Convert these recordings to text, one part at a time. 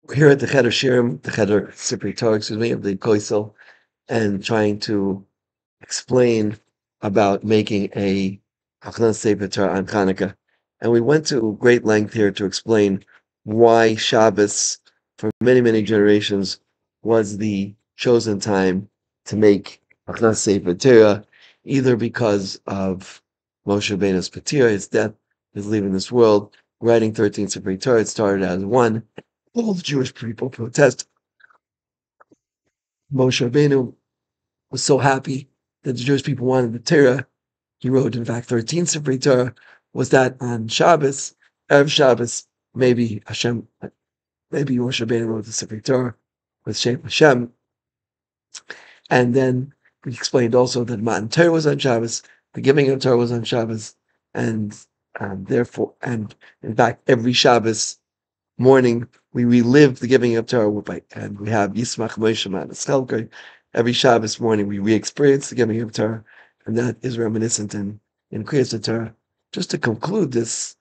We're here at the Cheder Shirim, the Cheder Sefer Torah, of the Koisel, and trying to explain about making a Hachnasas Sefer Torah on Chanukah. And we went to great length here to explain why Shabbos, for many, many generations, was the chosen time to make Hachnasas Sefer Torah, either because of Moshe Rabbeinu's Patira, his death, his leaving this world, writing 13 Sefer Torah. It started as one. All the Jewish people protest. Moshe Rabbeinu was so happy that the Jewish people wanted the Torah. He wrote, in fact, 13 Sefer Torah. Was that on Shabbos, Erev Shabbos? Maybe Moshe Rabbeinu wrote the Sefer Torah with Shem Hashem. And then we explained also that Matan Torah was on Shabbos, the giving of Torah was on Shabbos, and therefore, and in fact, every Shabbos morning, we relive the giving of Torah, and we have Yismach Moshe Ma'anas. Every Shabbos morning, we re-experience the giving of Torah, and that is reminiscent in Kriyas Torah. Just to conclude this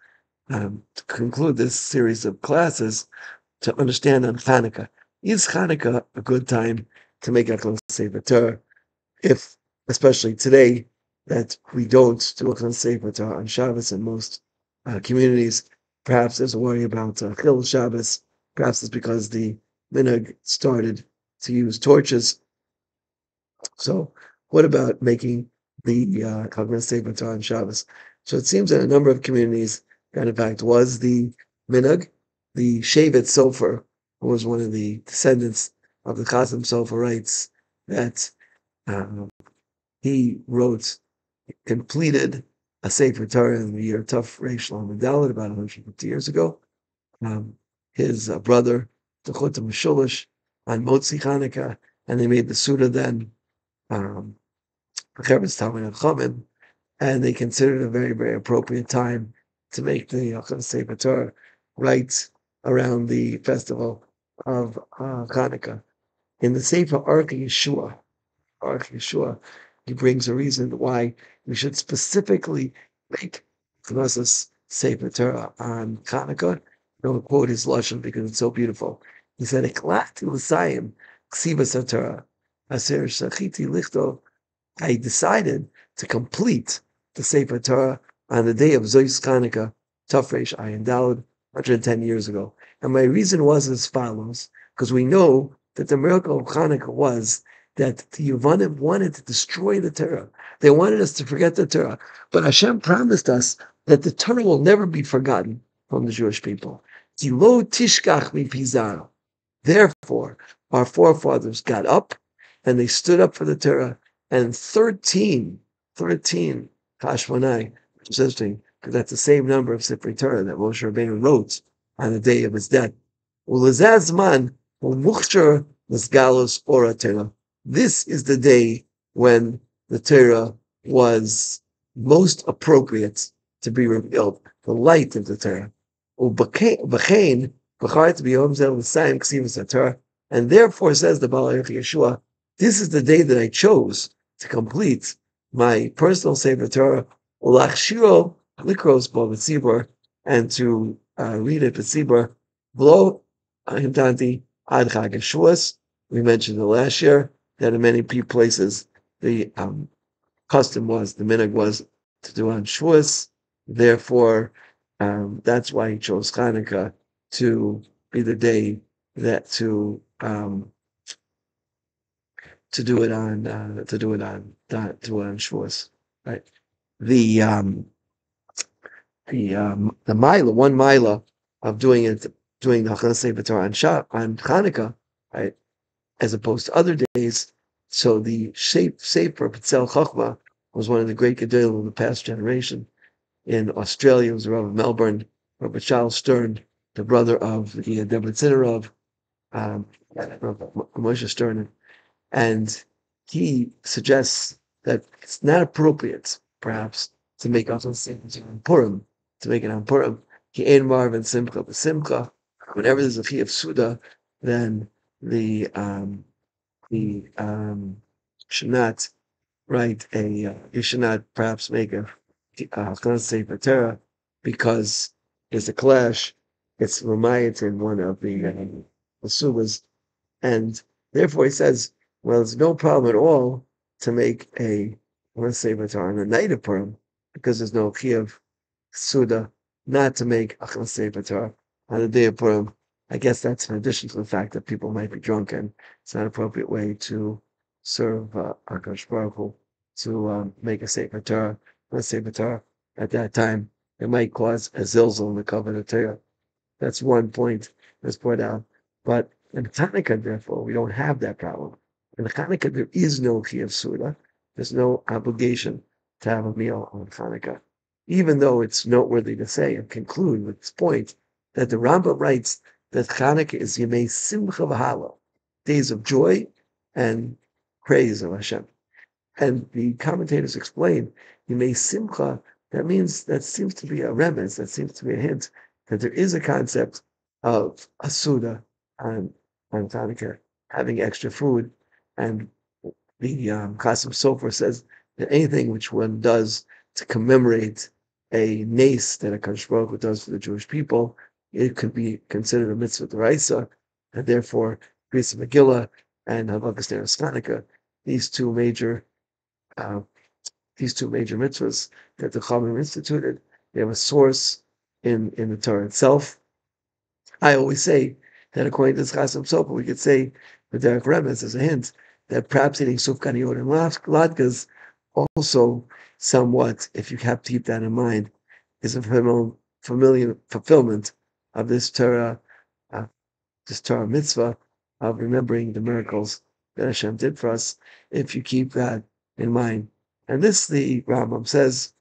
series of classes, to understand on Chanukah, is Chanukah a good time to make Hachnasas Sefer Torah? If, especially today, that we don't do Hachnasas Sefer Torah on Shabbos in most communities. Perhaps there's a worry about Chil Shabbos. Perhaps it's because the minhag started to use torches. So, what about making the Hachnasas Sefer Torah on Shabbos? So it seems that a number of communities that, in fact, was the minhag. The Shevet Sefer, who was one of the descendants of the Chasam Sofer, writes that he completed a Sefer Torah in the year Tuf Reish Lamed Daled, about 150 years ago. His brother, Techut Meshulish, on Motzi Chanukah, and they made the Suda then, Cheres Talmid Chachamim, and they considered a very, very appropriate time to make the Hachnasas Sefer Torah right around the festival of Chanukah. In the Sefer Arch Yeshua, he brings a reason why we should specifically make Hachnasas Sefer Torah on Chanukah. I'll quote his lashon because it's so beautiful. He said, "Eklachti l'sayim ksivas Torah, aser shachiti lichto." I decided to complete the Sefer Torah on the day of Zois Chanukah, Tuf Reish Ayin Daled, 110 years ago. And my reason was as follows, because we know that the miracle of Chanukah was that the Yevanim wanted to destroy the Torah. They wanted us to forget the Torah. But Hashem promised us that the Torah will never be forgotten from the Jewish people. Lo tishkach mipizaro. Therefore, our forefathers got up and they stood up for the Torah, and 13 Hashmonai, which is interesting, because that's the same number of Sefer Torah that Moshe Rabbeinu wrote on the day of his death. Ulazazman umuchshar l'sgalos ora Torah. This is the day when the Torah was most appropriate to be revealed, the light of the Torah. And therefore, says the Baal Yeshua, this is the day that I chose to complete my personal Sefer Torah, ulachshiro likros bo v'tzibur, and to read it v'tzibur, v'lo himtanti ad chag Shavuos. We mentioned the last year that in many places the custom was, the minhag was to do on Shavuos. Therefore, that's why he chose Chanukah to be the day that to do it on Shavuos, right? The one mila of doing the Hachnasas Sefer Torah on Chanukah, right, as opposed to other days. So the Sefer B'Tzel Chochmah was one of the great gedolim of the past generation. In Australia, it was the Rav of Melbourne, Rabbi Charles Stern, the brother of the Deborah Zinnerov, Moshe Stern, and he suggests that it's not appropriate, perhaps, to make Hachnasas Sefer Torah on Purim, to make it on Purim. Ki ein marv and simcha b'simcha. Whenever there's a chi of suda, then the should not write you should not perhaps make a Hachnasas Sefer Torah because there's a clash. It's Ramayat in one of the the sudas, and therefore he says, well, there's no problem at all to make a let's say Torah on the night of Purim because there's no chiyuv suda not to make a Sefer Torah on the day of Purim. I guess that's in addition to the fact that people might be drunk and it's not an appropriate way to serve Akash Baruch Hu, to make a Sefer Torah, at that time. It might cause a zilzal in the covenant of Torah. That's one point that's put out. But in Chanukah, therefore, we don't have that problem. In Chanukah, there is no chiyuv suda. There's no obligation to have a meal on Chanukah, even though it's noteworthy to say and conclude with this point that the Rambam writes that Chanukah is Yemei Simcha V'Hala, days of joy and praise of Hashem. And the commentators explain Yemei Simcha, that seems to be a remez, that seems to be a hint that there is a concept of a Suda on Chanukah, having extra food. And the Qasim Sofer says that anything which one does to commemorate a nace that a Kadosh Baruch Hu does for the Jewish people, it could be considered a mitzvah d'oraisa, and therefore Bris Megillah and Havakas Neros Chanukah, these two major mitzvahs that the Chachamim instituted, they have a source in the Torah itself. I always say that according to the Chasim Sofer, we could say the Derek Remez as a hint that perhaps eating sufganiyot and latkes also somewhat, if you have to keep that in mind, is a familiar fulfillment of this Torah mitzvah of remembering the miracles that Hashem did for us, if you keep that in mind. And this, the Rambam says,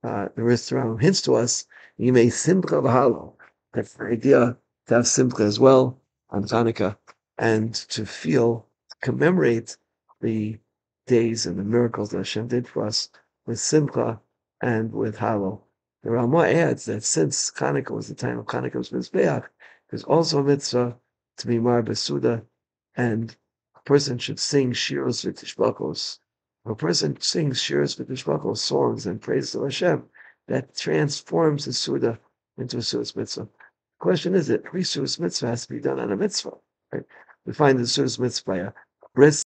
the Rambam hints to us, you may simcha v'halo. That's the idea to have simcha as well on Chanukah, and to commemorate the days and the miracles that Hashem did for us with simcha and with halo. The Rama adds that since Chanukah was the time of Chanukah's Mizbeach, there's also a mitzvah to be mar besuda, and a person should sing shiros v'tishbakos. If a person sings shiros v'tishbakos, songs and praises of Hashem, that transforms the suda into a sudas mitzvah. The question is that every sudas mitzvah has to be done on a mitzvah. Right? We find the sudas mitzvah by a bris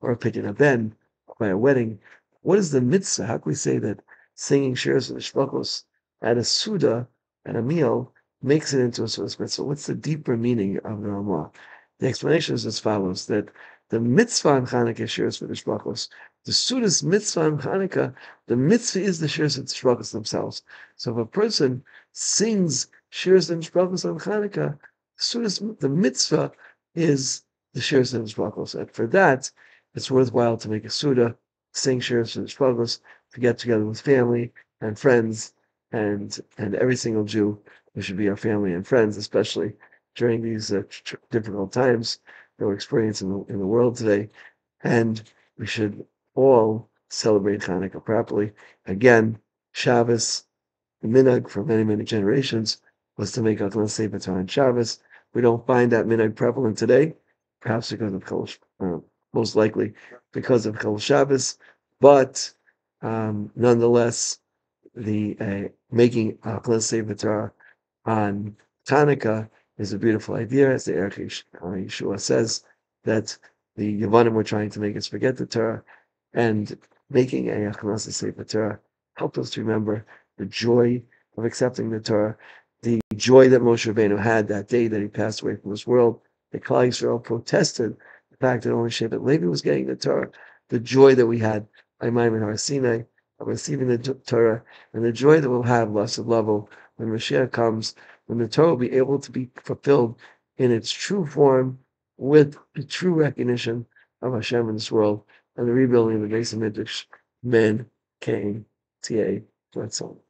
or a pidyon haben, by a wedding. What is the mitzvah? How can we say that singing shiros v'tishbakos at a suda, at a meal, makes it into a sudas mitzvah? What's the deeper meaning of the Ramah? The explanation is as follows: that the mitzvah on Chanukah is shiros v'tishbakos. The sudas mitzvah on Chanukah, the mitzvah is the shiros v'tishbakos themselves. So if a person sings shiros v'tishbakos on Chanukah, the mitzvah is the shiros v'tishbakos, and for that, it's worthwhile to make a suda, sing shiros v'tishbakos, to get together with family and friends, and every single Jew who should be our family and friends, especially during these difficult times that we're experiencing in the world today. And we should all celebrate Chanukah properly. Again, Shabbos, the minhag for many, many generations was to make Hachnasas Sefer Torah on Shabbos. We don't find that minhag prevalent today, perhaps because of most likely because of Chol Shabbos, but nonetheless, the making Hachnasas Sefer Torah on Chanukah is a beautiful idea, as the Erech Yeshua says, that the Yavanim were trying to make us forget the Torah, and making a Hachnasas Sefer Torah helped us to remember the joy of accepting the Torah, the joy that Moshe Rabbeinu had that day that he passed away from this world. The Klal Yisrael protested the fact that only Shevet Levi was getting the Torah, the joy that we had by Maimon Har Sinai of receiving the Torah, and the joy that we'll have, Lasad Lavo, when Mashiach comes, when the Torah will be able to be fulfilled in its true form with the true recognition of Hashem in this world and the rebuilding of the Beis Hamikdash, Men, Cain, T.A., that's all.